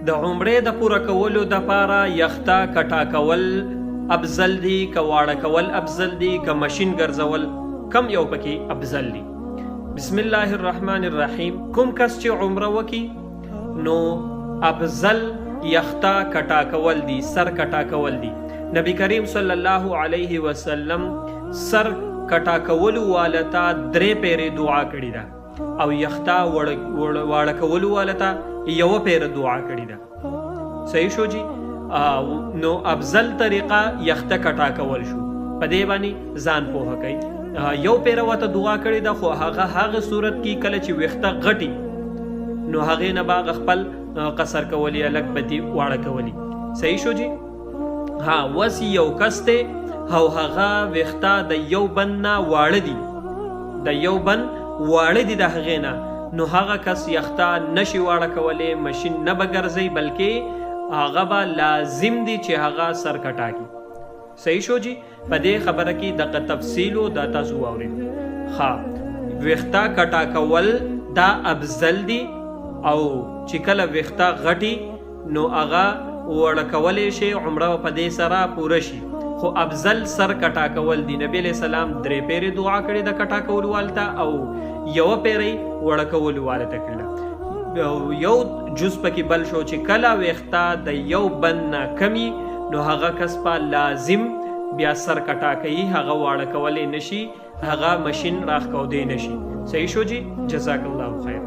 د عمرې د پوره کولو دپاره یخته کټا کول افضل دي که واړه کول افضل دي که مشین ګرځول کم یو پکې افضل دي؟ بسم الله الرحمن الرحیم. کوم کس چې عمره وکي نو افضل یخته کټا کول دي، سر کټا کول دي. نبی کریم صلی الله علیه وسلم سر کټا کولو والتا 3 پیرې دعا کړې ده او یخته واړه کولو والتا 1 پیره دعا کړې ده. صحیح شو جی؟ نو افضل طریقه یخته کټا کول شو. په دې باندې ځان پوهه کوي. 1 پیره ورته دعا کړې ده، خو هغه صورت کې کله چې ویښته غټي نو هغې نه باغ خپل قصر کولی، الګ بدي واړه کولی. صحیح شو جی؟ ها وس یو کس دی او هغه ویښته د یو بند نه واړه دي، د یو بند واړه دي د هغې نه، نو هغه کس یخته نشي واړه کولی، مشین نه به ګرځي، بلکې هغه به لازم دي چې هغه سر کټا کړي. صحیح شو جی؟ په دې خبره کې دغه تفصیل او دا تاسو واورئ. ها ویښته کټا کول دا افضل دي، او چې کله ویښته غټي نو هغه وړه کولی شي، عمره په دې سره پوره شي. خو افضل سر کټا کول دي. نبی علیہ السلام 3 پیرې دعا کړې د کټا کولو والته او 1 پیرې وړه کولو والته کړله. یو جز پکې بل شو چې کله ویښته د یو بند نه کمی نو هغه کس په لازم بیا سر کټا کوي، هغه واړه کولی نشي، هغه مشین راښکودی نشي. صحیح شو جی؟ جزاک الله خیر.